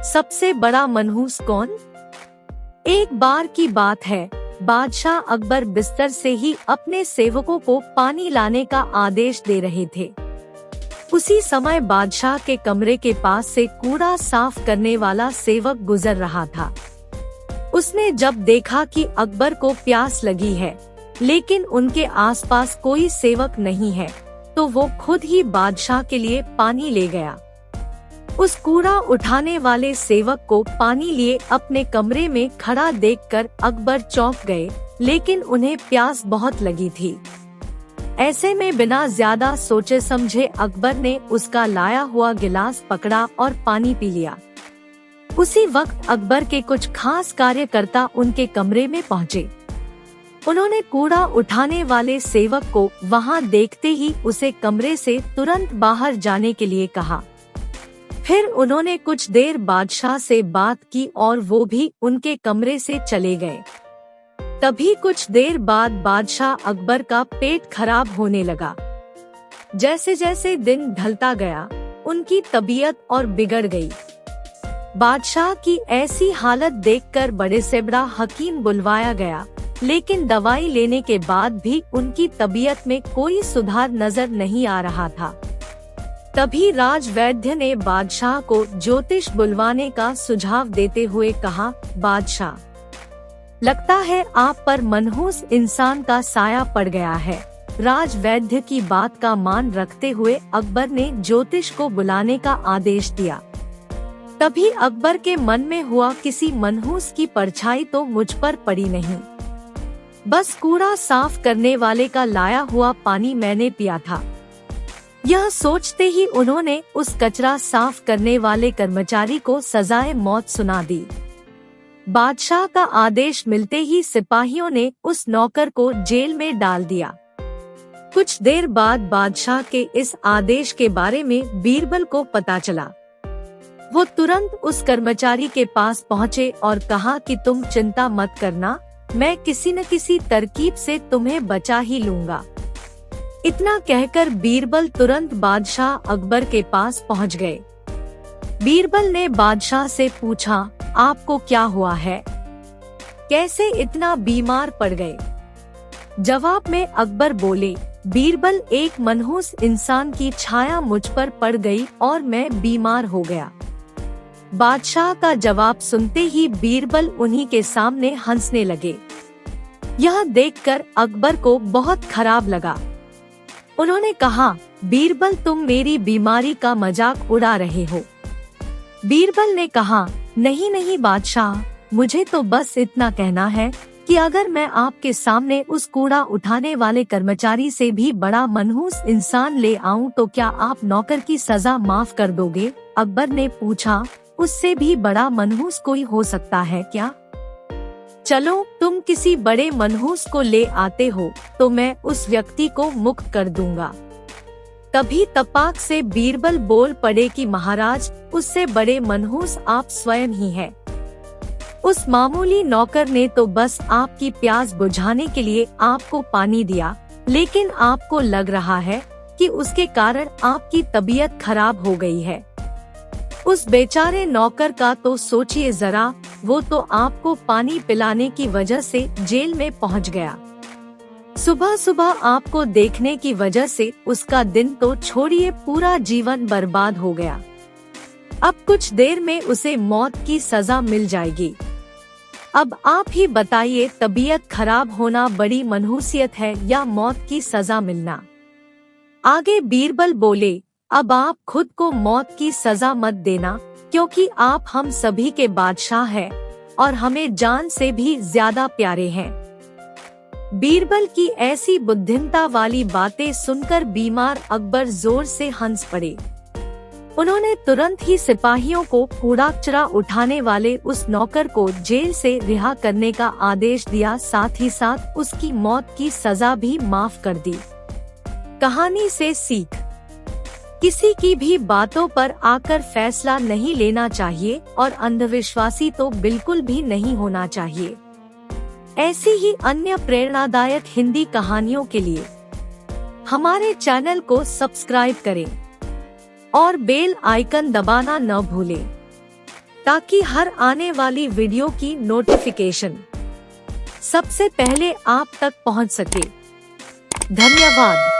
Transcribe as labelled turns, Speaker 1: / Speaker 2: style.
Speaker 1: सबसे बड़ा मनहूस कौन? एक बार की बात है, बादशाह अकबर बिस्तर से ही अपने सेवकों को पानी लाने का आदेश दे रहे थे। उसी समय बादशाह के कमरे के पास से कूड़ा साफ करने वाला सेवक गुजर रहा था। उसने जब देखा कि अकबर को प्यास लगी है, लेकिन उनके आसपास कोई सेवक नहीं है, तो वो खुद ही बादशाह के लिए पानी ले गया। उस कूड़ा उठाने वाले सेवक को पानी लिए अपने कमरे में खड़ा देखकर अकबर चौंक गए, लेकिन उन्हें प्यास बहुत लगी थी। ऐसे में बिना ज्यादा सोचे समझे अकबर ने उसका लाया हुआ गिलास पकड़ा और पानी पी लिया। उसी वक्त अकबर के कुछ खास कार्यकर्ता उनके कमरे में पहुँचे। उन्होंने कूड़ा उठाने वाले सेवक को वहां देखते ही उसे कमरे से तुरंत बाहर जाने के लिए कहा। फिर उन्होंने कुछ देर बादशाह से बात की और वो भी उनके कमरे से चले गए। तभी कुछ देर बाद बादशाह अकबर का पेट खराब होने लगा। जैसे जैसे दिन ढलता गया, उनकी तबीयत और बिगड़ गई। बादशाह की ऐसी हालत देखकर बड़े से बड़ा हकीम बुलवाया गया, लेकिन दवाई लेने के बाद भी उनकी तबीयत में कोई सुधार नजर नहीं आ रहा था। तभी राजवैद्य ने बादशाह को ज्योतिष बुलवाने का सुझाव देते हुए कहा, बादशाह, लगता है आप पर मनहूस इंसान का साया पड़ गया है। राजवैद्य की बात का मान रखते हुए अकबर ने ज्योतिष को बुलाने का आदेश दिया। तभी अकबर के मन में हुआ, किसी मनहूस की परछाई तो मुझ पर पड़ी नहीं। बस कूड़ा साफ करने वाले का लाया हुआ पानी मैंने पिया था। यह सोचते ही उन्होंने उस कचरा साफ करने वाले कर्मचारी को सजाए मौत सुना दी। बादशाह का आदेश मिलते ही सिपाहियों ने उस नौकर को जेल में डाल दिया। कुछ देर बाद बादशाह के इस आदेश के बारे में बीरबल को पता चला। वो तुरंत उस कर्मचारी के पास पहुँचे और कहा कि तुम चिंता मत करना, मैं किसी न किसी तरकीब से तुम्हें बचा ही लूंगा। इतना कहकर बीरबल तुरंत बादशाह अकबर के पास पहुंच गए। बीरबल ने बादशाह से पूछा, आपको क्या हुआ है? कैसे इतना बीमार पड़ गए? जवाब में अकबर बोले, बीरबल, एक मनहूस इंसान की छाया मुझ पर पड़ गई और मैं बीमार हो गया। बादशाह का जवाब सुनते ही बीरबल उन्हीं के सामने हंसने लगे। यह देखकर अकबर को बहुत खराब लगा। उन्होंने कहा, बीरबल, तुम मेरी बीमारी का मजाक उड़ा रहे हो। बीरबल ने कहा, नहीं नहीं बादशाह, मुझे तो बस इतना कहना है कि अगर मैं आपके सामने उस कूड़ा उठाने वाले कर्मचारी से भी बड़ा मनहूस इंसान ले आऊं तो क्या आप नौकर की सजा माफ कर दोगे? अकबर ने पूछा, उससे भी बड़ा मनहूस कोई हो सकता है क्या? चलो, तुम किसी बड़े मनहूस को ले आते हो तो मैं उस व्यक्ति को मुक्त कर दूंगा। तभी तपाक से बीरबल बोल पड़े कि महाराज, उससे बड़े मनहूस आप स्वयं ही हैं। उस मामूली नौकर ने तो बस आपकी प्यास बुझाने के लिए आपको पानी दिया, लेकिन आपको लग रहा है कि उसके कारण आपकी तबीयत खराब हो गई है। उस बेचारे नौकर का तो सोचिए जरा, वो तो आपको पानी पिलाने की वजह से जेल में पहुंच गया। सुबह सुबह आपको देखने की वजह से उसका दिन तो छोड़िए, पूरा जीवन बर्बाद हो गया। अब कुछ देर में उसे मौत की सजा मिल जाएगी। अब आप ही बताइए, तबीयत खराब होना बड़ी मनहूसियत है या मौत की सजा मिलना? आगे बीरबल बोले, अब आप खुद को मौत की सजा मत देना, क्योंकि आप हम सभी के बादशाह हैं और हमें जान से भी ज्यादा प्यारे हैं। बीरबल की ऐसी बुद्धिमता वाली बातें सुनकर बीमार अकबर जोर से हंस पड़े। उन्होंने तुरंत ही सिपाहियों को कूड़ा कचरा उठाने वाले उस नौकर को जेल से रिहा करने का आदेश दिया, साथ ही साथ उसकी मौत की सजा भी माफ कर दी। कहानी से सीख, किसी की भी बातों पर आकर फैसला नहीं लेना चाहिए और अंधविश्वासी तो बिल्कुल भी नहीं होना चाहिए। ऐसी ही अन्य प्रेरणादायक हिंदी कहानियों के लिए हमारे चैनल को सब्सक्राइब करें और बेल आइकन दबाना न भूलें। ताकि हर आने वाली वीडियो की नोटिफिकेशन सबसे पहले आप तक पहुंच सके। धन्यवाद।